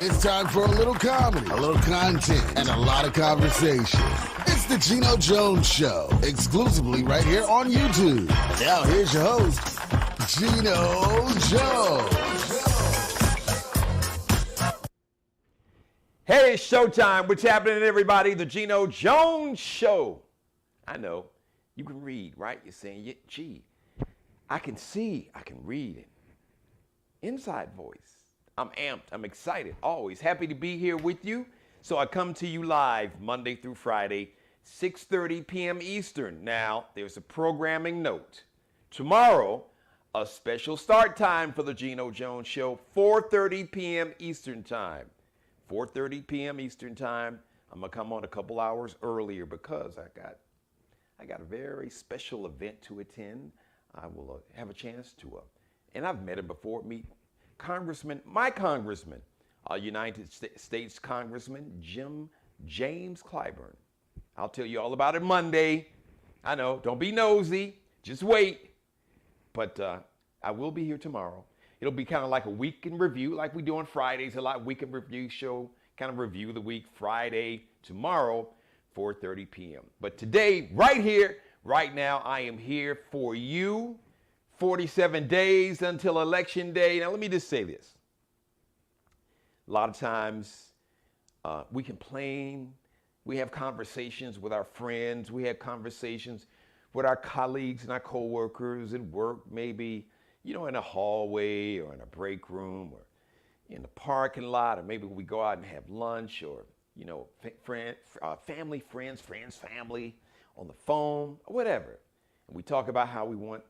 It's time for a little comedy, a little content, and a lot of conversation. It's the Geno Jones Show, exclusively right here on YouTube. And now here's your host, Geno Jones. Hey, it's showtime. What's happening, everybody? The Geno Jones Show. I know. You can read, right? You're saying, gee, I can see, I can read it. Inside voice. I'm amped. I'm excited. Always happy to be here with you. So I come to you live Monday through Friday, 6:30 p.m. Eastern. Now, there's a programming note. Tomorrow, a special start time for the Geno Jones Show, 4:30 p.m. Eastern Time. 4:30 p.m. Eastern Time. I'm going to come on a couple hours earlier because I got a very special event to attend. I will have a chance to, and I've met him before, meet my congressman, United States Congressman James Clyburn. I'll tell you all about it Monday. I know, don't be nosy, just wait. But I will be here tomorrow. It'll be kind of like a week in review, like we do on Fridays, a lot week in review show, kind of review the week, Friday, tomorrow, 4:30 p.m. But today, right here, right now, I am here for you. 47 days until Election Day. Now, let me just say this. A lot of times, we complain. We have conversations with our friends. We have conversations with our colleagues and our coworkers at work, maybe, in a hallway or in a break room or in the parking lot, or maybe we go out and have lunch, or, family, family on the phone, or whatever. And we talk about how we want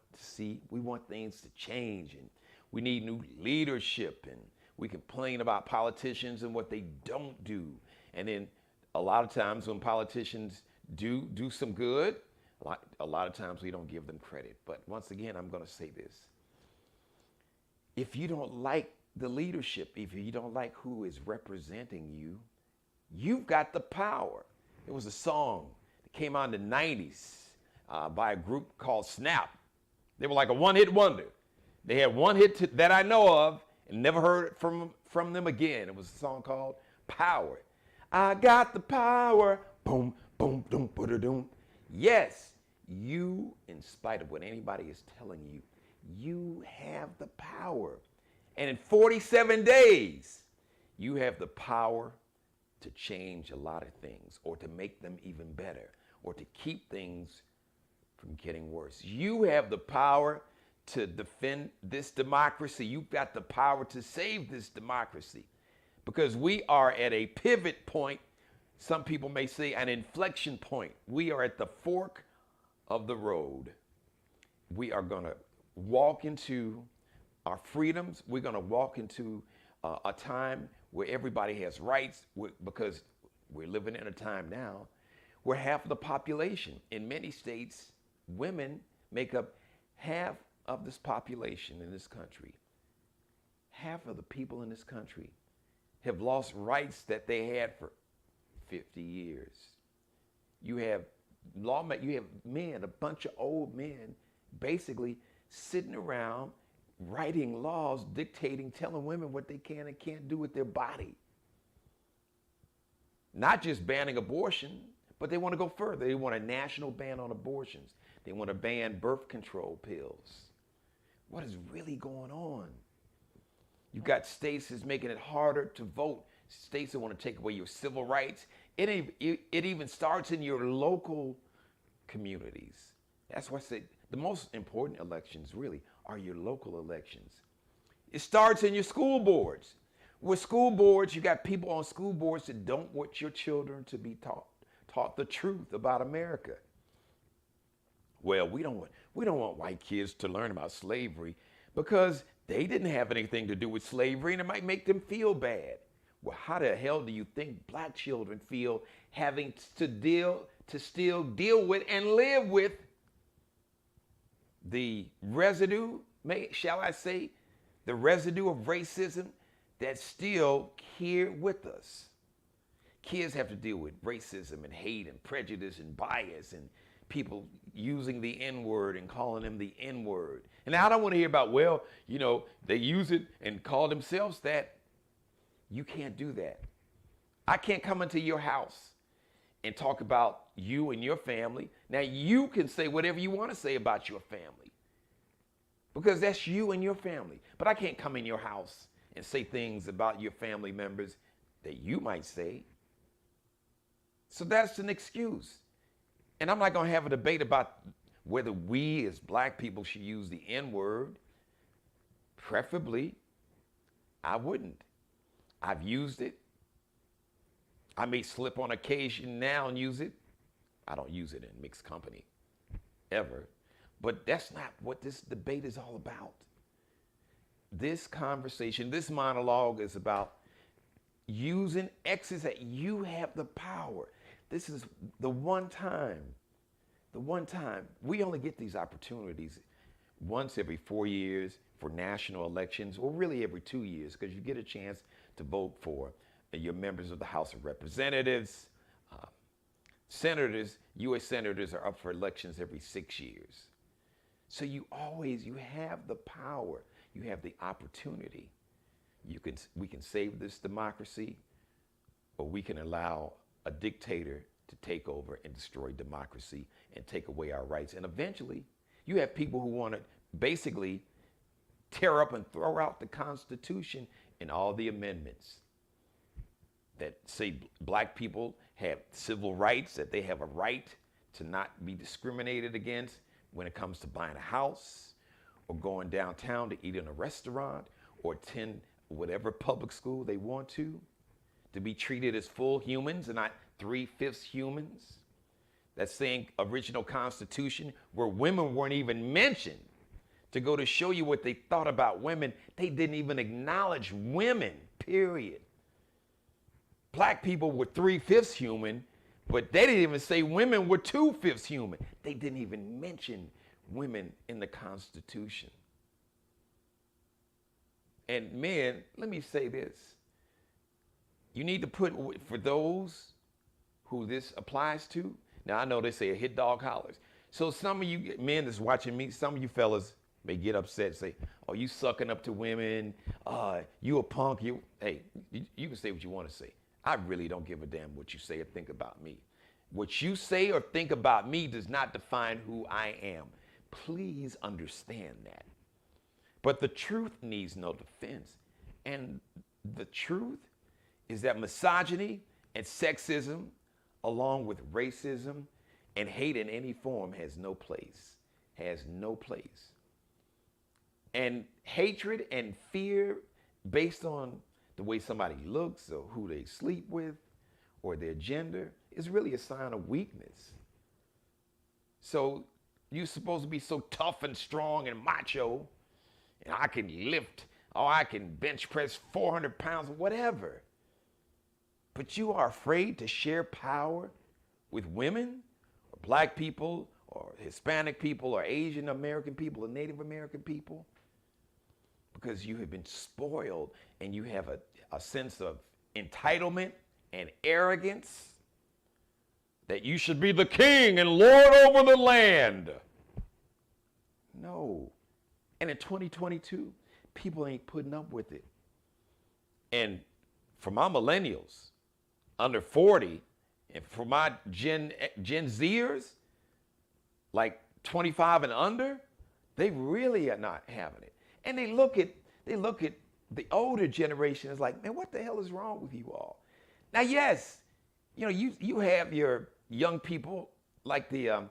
things to change, and we need new leadership, and we complain about politicians and what they don't do. And then a lot of times when politicians do some good, a lot of times we don't give them credit. But once again, I'm going to say this. If you don't like the leadership, if you don't like who is representing you, you've got the power. There was a song that came out in the 90s by a group called Snap. They were like a one-hit wonder. They had one hit that I know of and never heard from them again. It was a song called Power. I got the power. Boom, boom, boom, boom. Yes, you, in spite of what anybody is telling you, you have the power. And in 47 days, you have the power to change a lot of things, or to make them even better, or to keep things from getting worse. You have the power to defend this democracy. You've got the power to save this democracy, because we are at a pivot point. Some people may say an inflection point. We are at the fork of the road. We are going to walk into our freedoms. We're going to walk into a time where everybody has rights, because we're living in a time now where half of the population in many states, women make up half of this population in this country. Half of the people in this country have lost rights that they had for 50 years. You have men, a bunch of old men, basically sitting around writing laws, dictating, telling women what they can and can't do with their body. Not just banning abortion, but they want to go further. They want a national ban on abortions. They want to ban birth control pills. What is really going on? You've got states that's making it harder to vote. States that want to take away your civil rights. It even starts in your local communities. That's why I say the most important elections really are your local elections. It starts in your school boards. With school boards, you got people on school boards that don't want your children to be taught the truth about America. Well, we don't want white kids to learn about slavery because they didn't have anything to do with slavery, and it might make them feel bad. Well, how the hell do you think black children feel having to still deal with and live with the residue, shall I say, the residue of racism that's still here with us? Kids have to deal with racism and hate and prejudice and bias and people using the N-word and calling them the N-word. And I don't want to hear about, well, they use it and call themselves that. You can't do that. I can't come into your house and talk about you and your family. Now, you can say whatever you want to say about your family because that's you and your family. But I can't come in your house and say things about your family members that you might say. So that's an excuse. And I'm not going to have a debate about whether we as black people should use the N-word. Preferably, I wouldn't. I've used it. I may slip on occasion now and use it. I don't use it in mixed company, ever. But that's not what this debate is all about. This conversation, this monologue is about using X's that you have the power. This is the one time we only get these opportunities once every 4 years for national elections, or really every 2 years, because you get a chance to vote for your members of the House of Representatives. Senators, U.S. senators are up for elections every 6 years. So you have the power, you have the opportunity. We can save this democracy, or we can allow a dictator to take over and destroy democracy and take away our rights. And eventually, you have people who want to basically tear up and throw out the Constitution and all the amendments that say black people have civil rights, that they have a right to not be discriminated against when it comes to buying a house or going downtown to eat in a restaurant or attend whatever public school they want to be treated as full humans and not 3/5 humans. That same original Constitution where women weren't even mentioned. To go to show you what they thought about women, they didn't even acknowledge women, period. Black people were 3/5 human, but they didn't even say women were 2/5 human. They didn't even mention women in the Constitution. And men, let me say this. You need to put, for those who this applies to, now I know they say a hit dog hollers. So some of you men that's watching me, some of you fellas may get upset and say, oh, you sucking up to women, you a punk, hey, you can say what you want to say. I really don't give a damn what you say or think about me. What you say or think about me does not define who I am. Please understand that. But the truth needs no defense. And the truth is that misogyny and sexism, along with racism and hate in any form, has no place. And hatred and fear based on the way somebody looks or who they sleep with or their gender is really a sign of weakness. So you're supposed to be so tough and strong and macho, and I can lift, or I can bench press 400 pounds, whatever. But you are afraid to share power with women or black people or Hispanic people or Asian American people or Native American people because you have been spoiled and you have a sense of entitlement and arrogance that you should be the king and lord over the land. No. And in 2022, people ain't putting up with it. And for my millennials, under 40, and for my Gen Zers, like 25 and under, they really are not having it. And they look at the older generation as like, man, what the hell is wrong with you all? Now, yes, you have your young people like the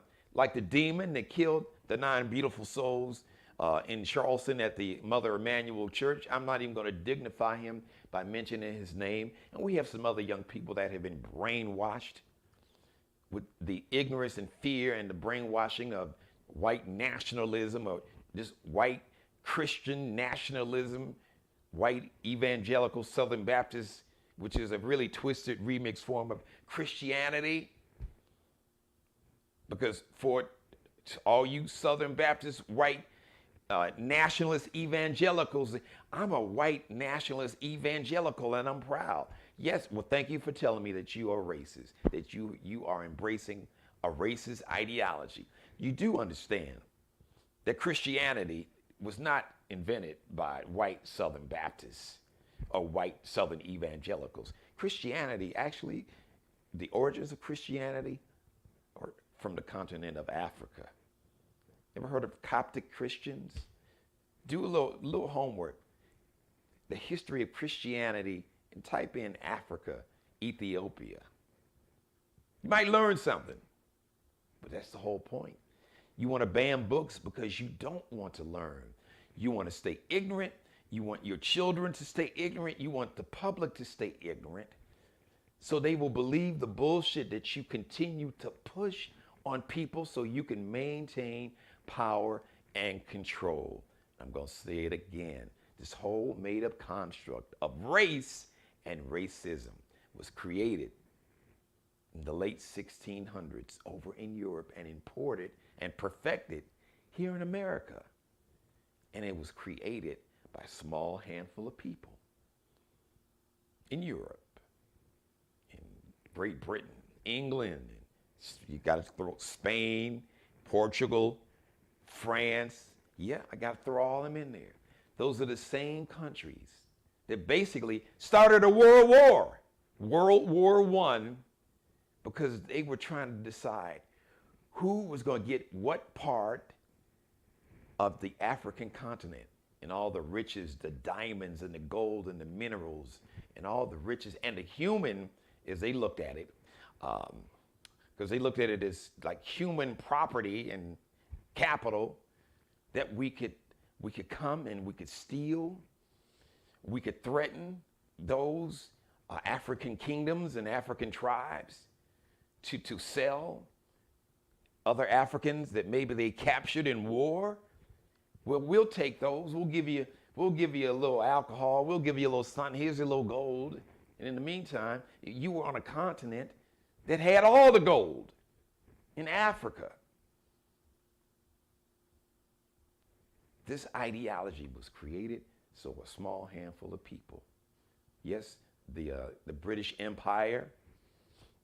demon that killed the 9 beautiful souls in Charleston at the Mother Emanuel Church. I'm not even going to dignify him by mentioning his name. And we have some other young people that have been brainwashed with the ignorance and fear and the brainwashing of white nationalism or just white Christian nationalism, white evangelical Southern Baptist, which is a really twisted remix form of Christianity. Because for all you Southern Baptist white nationalist evangelicals, I'm a white nationalist evangelical and I'm proud. Yes, well, thank you for telling me that you are racist, that you are embracing a racist ideology. You do understand that Christianity was not invented by white Southern Baptists or white Southern evangelicals. Christianity, actually, the origins of Christianity are from the continent of Africa. Ever heard of Coptic Christians? Do a little homework. The history of Christianity, and type in Africa, Ethiopia. You might learn something, but that's the whole point. You want to ban books because you don't want to learn. You want to stay ignorant. You want your children to stay ignorant. You want the public to stay ignorant. So they will believe the bullshit that you continue to push on people so you can maintain power and control. I'm going to say it again. This whole made-up construct of race and racism was created in the late 1600s over in Europe and imported and perfected here in America. And it was created by a small handful of people in Europe, in Great Britain, England, you got to throw Spain, Portugal, France. Yeah, I got to throw all them in there. Those are the same countries that basically started a world war, World War I, because they were trying to decide who was going to get what part of the African continent and all the riches, the diamonds and the gold and the minerals and all the riches and the human, as they looked at it, because they looked at it as like human property and capital that we could come and we could steal, we could threaten those African kingdoms and African tribes to sell other Africans that maybe they captured in war. Well, we'll take those. We'll give you a little alcohol. We'll give you a little something. Here's a little gold. And in the meantime, you were on a continent that had all the gold in Africa. This ideology was created so a small handful of people. Yes, the British Empire.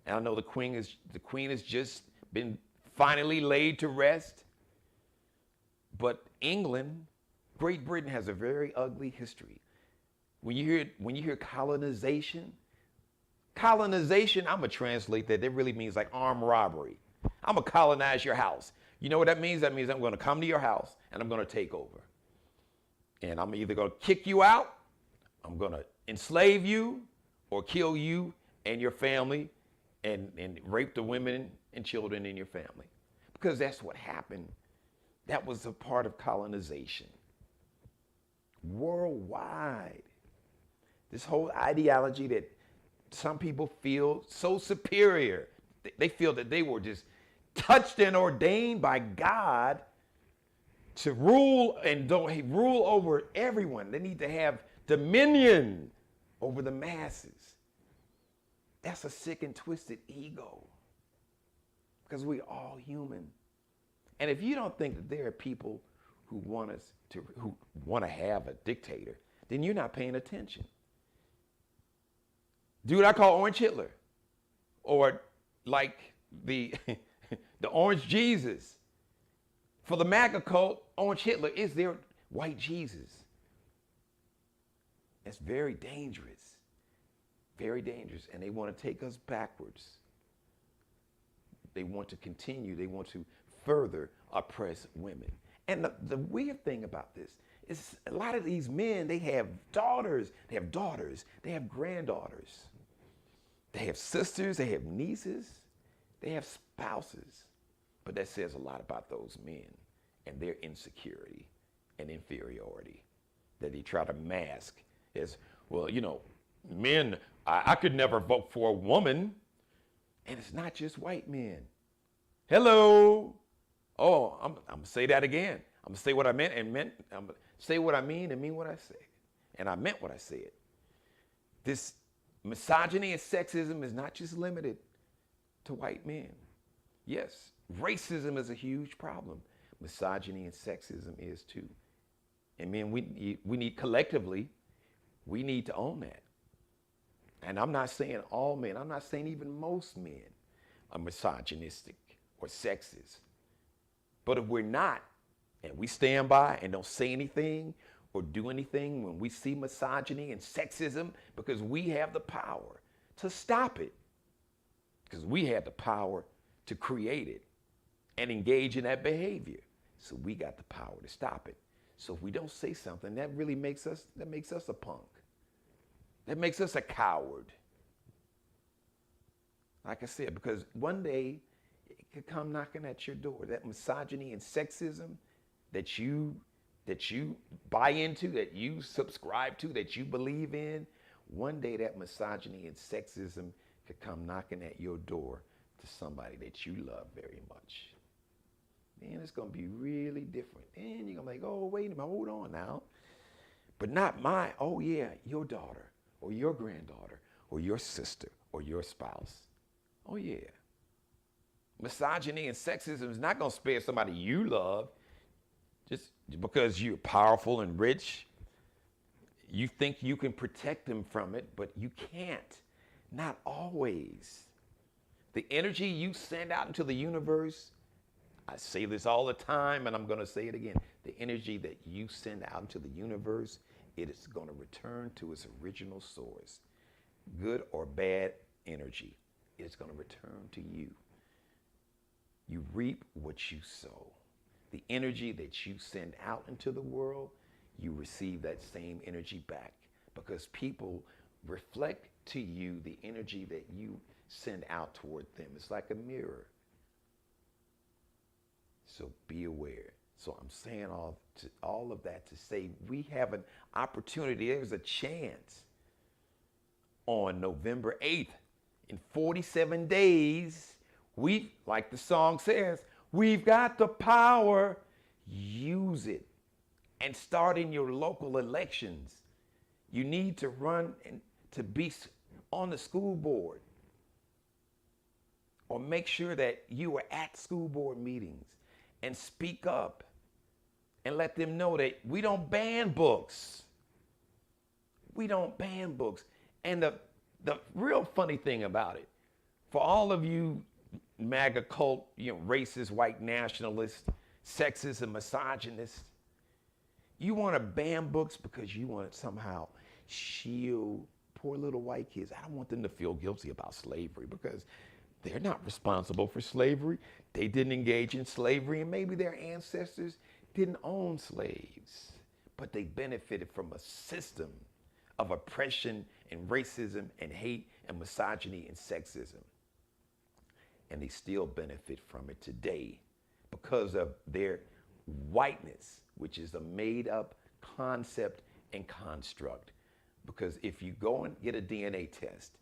And I know the Queen has just been finally laid to rest. But England, Great Britain has a very ugly history. When you hear colonization, I'm gonna translate that. That really means like armed robbery. I'm gonna colonize your house. You know what that means? That means I'm gonna come to your house and I'm gonna take over. And I'm either gonna kick you out, I'm gonna enslave you, or kill you and your family and rape the women and children in your family. Because that's what happened. That was a part of colonization. Worldwide. This whole ideology that some people feel so superior. They feel that they were just touched and ordained by God to rule and don't rule over everyone. They need to have dominion over the masses. That's a sick and twisted ego. Because we're all human. And if you don't think that there are people who want to have a dictator, then you're not paying attention. Dude, I call Orange Hitler, or like the Orange Jesus. For the MAGA cult, Orange Hitler is their white Jesus. It's very dangerous, and they want to take us backwards. They want to continue. They want to further oppress women. And the weird thing about this is a lot of these men, they have daughters, they have granddaughters, they have sisters, they have nieces, they have spouses. But that says a lot about those men and their insecurity and inferiority that they try to mask as, well, you know, men, I could never vote for a woman. And it's not just white men. Hello. Oh, I'm going to say that again. I'm going to say what I meant and meant. I'm going to say what I mean and mean what I say. And I meant what I said. This misogyny and sexism is not just limited to white men. Yes, racism is a huge problem. Misogyny and sexism is too. And men, we need collectively, we need to own that. And I'm not saying all men, I'm not saying even most men are misogynistic or sexist. But if we're not, and we stand by and don't say anything, or do anything when we see misogyny and sexism, because we have the power to stop it. Because we have the power to create it and engage in that behavior. So we got the power to stop it. So if we don't say something, that really makes us a punk. That makes us a coward. Like I said, because one day it could come knocking at your door. That misogyny and sexism that you buy into, that you subscribe to, that you believe in, one day that misogyny and sexism could come knocking at your door to somebody that you love very much. Man, it's going to be really different. And you're going to be like, oh, wait a minute, hold on now. But not my, oh yeah, your daughter or your granddaughter or your sister or your spouse. Oh yeah. Misogyny and sexism is not going to spare somebody you love just because you're powerful and rich. You think you can protect them from it, but you can't. Not always. The energy you send out into the universe, I say this all the time and I'm going to say it again. The energy that you send out into the universe, it is going to return to its original source. Good or bad energy, it's going to return to you. You reap what you sow. The energy that you send out into the world, you receive that same energy back, because people reflect to you the energy that you send out toward them. It's like a mirror. So be aware. So I'm saying all of that to say we have an opportunity. There's a chance on November 8th. In 47 days, we, like the song says, we've got the power. Use it. And start in your local elections. You need to run and to be on the school board. Or make sure that you are at school board meetings and speak up and let them know that we don't ban books. We don't ban books. And the real funny thing about it, for all of you MAGA cult, racist, white nationalists, sexist and misogynist. You want to ban books because you want to somehow shield poor little white kids. I don't want them to feel guilty about slavery because they're not responsible for slavery. They didn't engage in slavery, and maybe their ancestors didn't own slaves, but they benefited from a system of oppression and racism and hate and misogyny and sexism. And they still benefit from it today because of their whiteness, which is a made-up concept and construct. Because if you go and get a DNA test,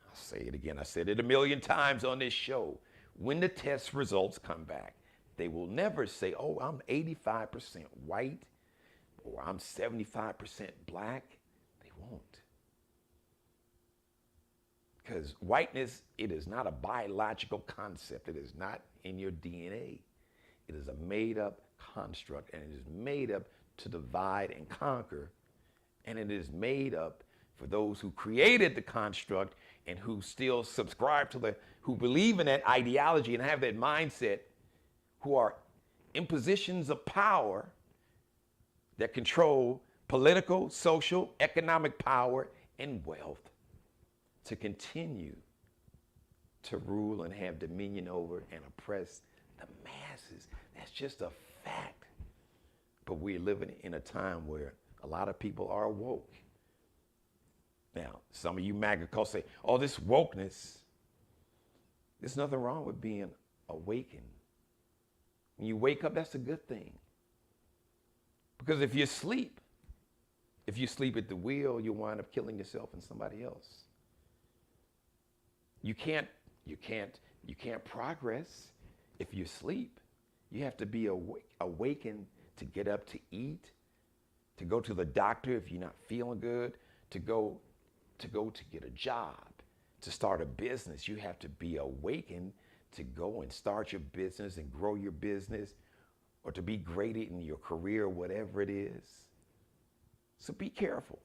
I'll say it again, I said it a million times on this show, when the test results come back, they will never say, oh, I'm 85% white or I'm 75% black. They won't. Because whiteness, it is not a biological concept. It is not in your DNA. It is a made-up construct, and it is made up to divide and conquer, and it is made up for those who created the construct and who still subscribe to who believe in that ideology and have that mindset, who are in positions of power that control political, social, economic power, and wealth to continue to rule and have dominion over and oppress the masses. That's just a fact. But we're living in a time where a lot of people are woke. Now, some of you MAGA cults say, oh, this wokeness, there's nothing wrong with being awakened. When you wake up, that's a good thing. Because if you sleep at the wheel, you'll wind up killing yourself and somebody else. You can't progress if you sleep. You have to be awakened to get up to eat, to go to the doctor if you're not feeling good, to go to get a job, to start a business. You have to be awakened to go and start your business and grow your business, or to be great in your career, whatever it is. So be careful.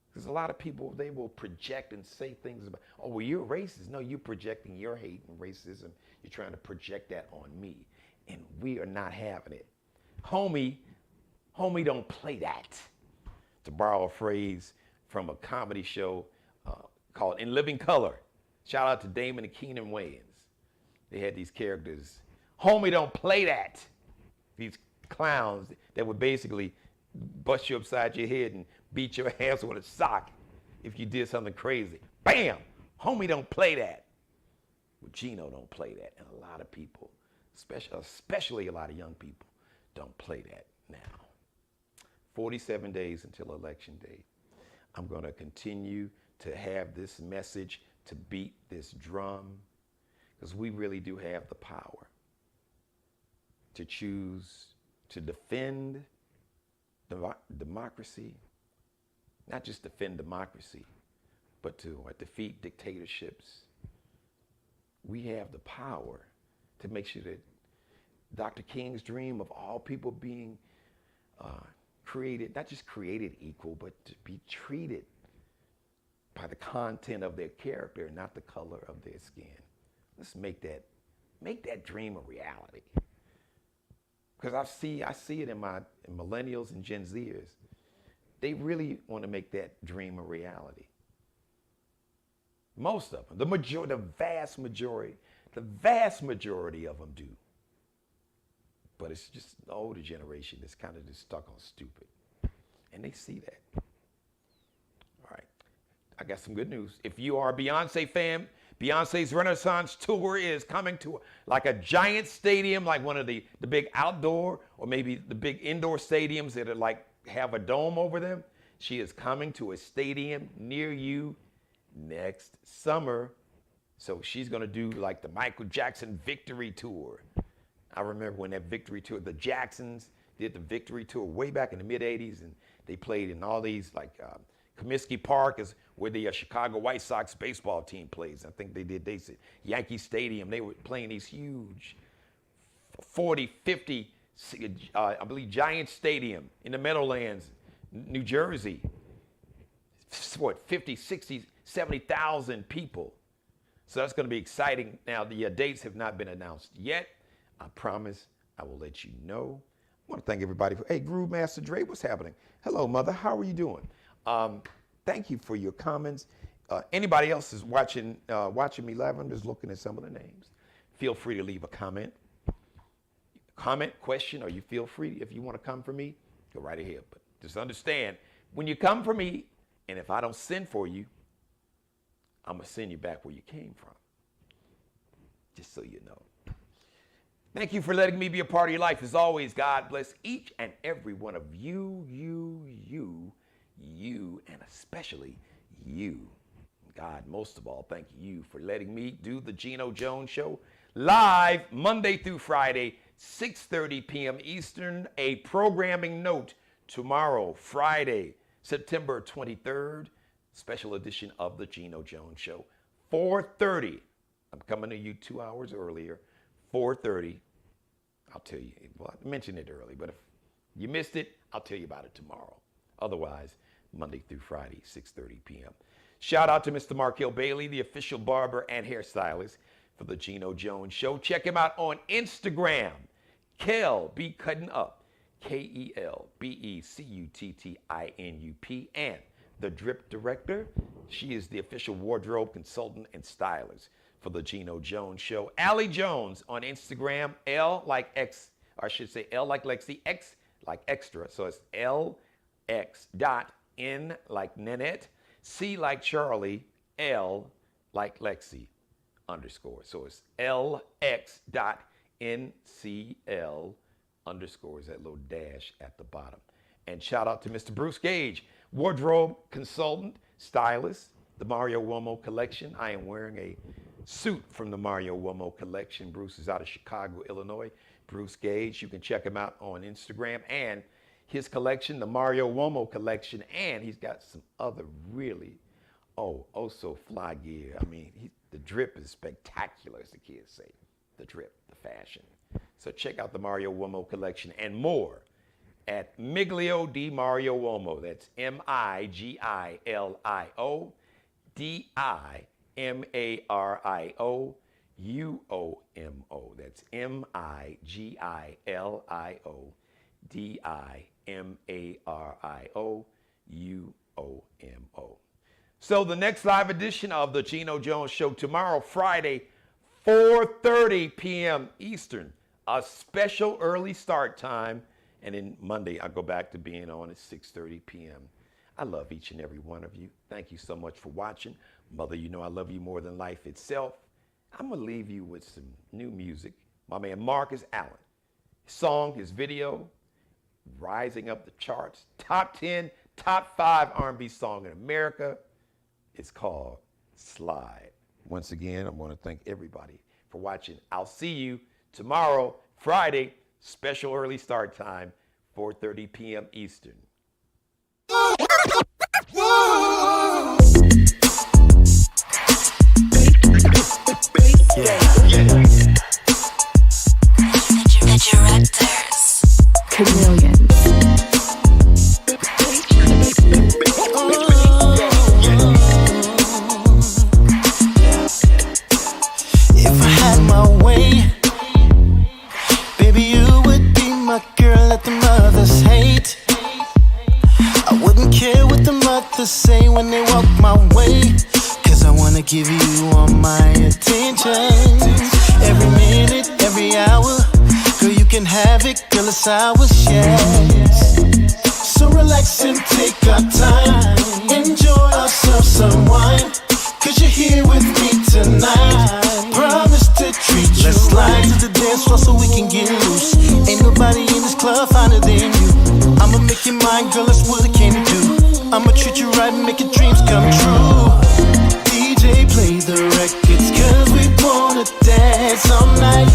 Because a lot of people, they will project and say things about, oh, well, you're racist. No, you're projecting your hate and racism. You're trying to project that on me. And we are not having it. Homie, Homie, don't play that. To borrow a phrase from a comedy show called In Living Color. Shout out to Damon and Keenan Wayans. They had these characters. Homie, don't play that. These clowns that would basically bust you upside your head and beat your ass with a sock if you did something crazy. Bam! Homie, don't play that. Well, Geno don't play that. And a lot of people, especially a lot of young people, don't play that now. 47 days until election day. I'm going to continue to have this message, to beat this drum, because we really do have the power to choose to defend democracy, not just defend democracy, but to defeat dictatorships. We have the power to make sure that Dr. King's dream of all people being created, not just created equal, but to be treated by the content of their character, not the color of their skin. Let's make that dream a reality. Because I see it in millennials and Gen Zers. They really want to make that dream a reality. Most of them, the vast majority of them do. But it's just the older generation that's kind of just stuck on stupid. And they see that. All right. I got some good news. If you are a Beyonce fan, Beyonce's Renaissance Tour is coming to like a giant stadium, like one of the big outdoor or maybe the big indoor stadiums that are like have a dome over them. She is coming to a stadium near you next summer. So she's going to do like the Michael Jackson Victory Tour. I remember when that Victory Tour, the Jacksons did the Victory Tour way back in the mid-'80s, and they played in all these, like Comiskey Park is where the Chicago White Sox baseball team plays. I think they said Yankee Stadium. They were playing these huge 40, 50, I believe, Giant Stadium in the Meadowlands, New Jersey. What, 50, 60, 70,000 people. So that's going to be exciting. Now, the dates have not been announced yet. I promise I will let you know. I want to thank everybody for, hey, Groove Master Dre, what's happening? Hello, mother, how are you doing? Thank you for your comments. Anybody else is watching me live? I'm just looking at some of the names. Feel free to leave a comment, question, or you feel free, if you want to come for me, go right ahead. But just understand, when you come for me, and if I don't send for you, I'm going to send you back where you came from. Just so you know. Thank you for letting me be a part of your life. As always, God bless each and every one of you, and especially you. God, most of all, thank you for letting me do the Geno Jones Show live Monday through Friday, 6:30 p.m. Eastern. A programming note, tomorrow, Friday, September 23rd, special edition of the Geno Jones Show, 4:30. I'm coming to you 2 hours earlier. 4:30, I'll tell you. Well, I mentioned it early, but if you missed it, I'll tell you about it tomorrow. Otherwise, Monday through Friday, 6:30 p.m. Shout out to Mr. Markel Bailey, the official barber and hairstylist for the Geno Jones Show. Check him out on Instagram. Kel Be Cutting Up, KELBECUTTINUP, and the Drip Director. She is the official wardrobe consultant and stylist for the Geno Jones Show. Allie Jones on Instagram, L like X, or I should say L like Lexi, X like extra. So it's LX.N like Nanette, C like Charlie, L like Lexi _. So it's LX.NCL _ is that little dash at the bottom. And shout out to Mr. Bruce Gage, wardrobe consultant, stylist, the Mario Uomo collection. I am wearing a suit from the Mario Uomo collection. Bruce is out of Chicago, Illinois. Bruce Gage, you can check him out on Instagram and his collection, the Mario Uomo collection, and he's got some other really, so fly gear. I mean, the drip is spectacular, as the kids say. The drip, the fashion. So check out the Mario Uomo collection and more at Miglio di Mario Uomo. That's MIGILIO DIMARIO UOMO. That's MIGILIO DIMARIOUOMO. So the next live edition of the Geno Jones Show tomorrow, Friday, 4:30 p.m. Eastern, a special early start time. And then Monday, I'll go back to being on at 6:30 p.m. I love each and every one of you. Thank you so much for watching. Mother, you know I love you more than life itself. I'm going to leave you with some new music. My man Marcus Allen. His song, his video, rising up the charts. Top 10, top 5 R&B song in America. It's called Slide. Once again, I want to thank everybody for watching. I'll see you tomorrow, Friday, special early start time, 4:30 p.m. Eastern. The directors. Chameleons. If I had my way, baby, you would be my girl that the mothers hate. I wouldn't care what the mothers say when they walk my way, 'cause I wanna give you all my attention. Every minute, every hour, girl, you can have it, girl, it's ours, yes. So relax and take our time, enjoy ourselves some wine, 'cause you're here with me tonight. Promise to treat you. Let's slide to the dance floor so we can get loose. Ain't nobody in this club finer than you. I'ma make you mine, girl, that's what I came to do. I'ma treat you right and make your dreams come true. DJ, play the records, 'cause we wanna dance all night.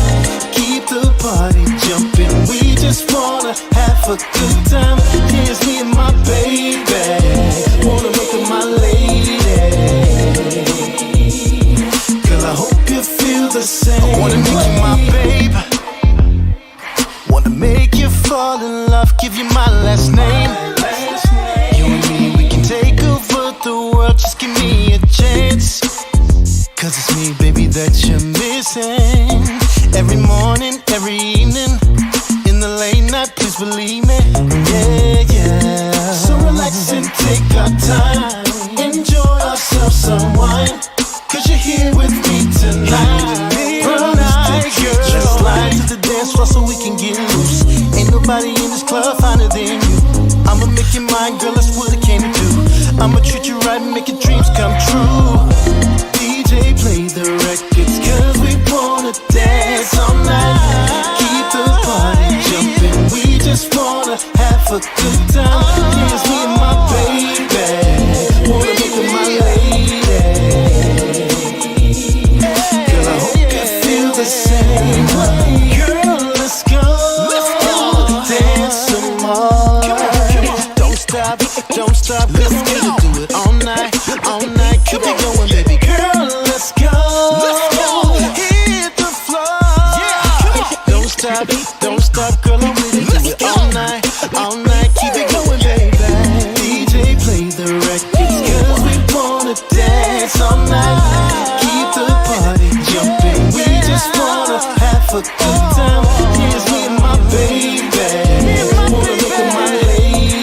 Keep the party jumping, we just wanna have a good time. Here's me and my baby, wanna make her my lady. Girl, I hope you feel the same. I wanna make you my babe, wanna make you fall in love, give you my last name. You and me, we can take over the world, just give me a chance. 'Cause it's me, baby, that you're missing. Every morning, every evening, in the late night, please believe me. Yeah, yeah. So relax and take our time, enjoy ourselves some wine, 'cause you're here with me tonight. Let's slide to the dance floor so we can get loose. Ain't nobody in this club finer than you. I'ma make you mine, girl, that's what I came to do. I'ma treat you right and make your dreams come true. DJ, play the records, 'cause we wanna dance all night. Keep the party jumping, we just wanna have a good time. Here's me and my baby, wanna make her my lady. Girl, I hope you feel the same way. Girl, let's go, dance some more. Don't stop, don't stop, 'cause I'm gonna do it all night, keep it going, baby. Girl, let's go, hit the floor. Don't stop, girl, I'm ready to do it all night, keep it going, baby. DJ, play the records, 'cause we wanna dance all night. Keep the party jumping, we just wanna have a good time. Here's me and my baby, wanna make her my lady.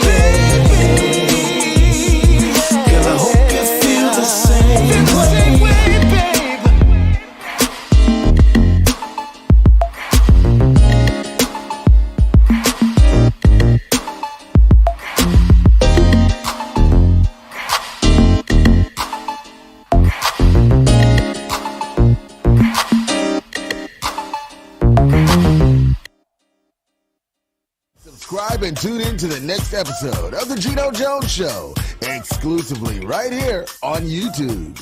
Girl, I hope you feel the same way, babe. Subscribe and tune in to the next episode of the Geno Jones Show, exclusively right here on YouTube.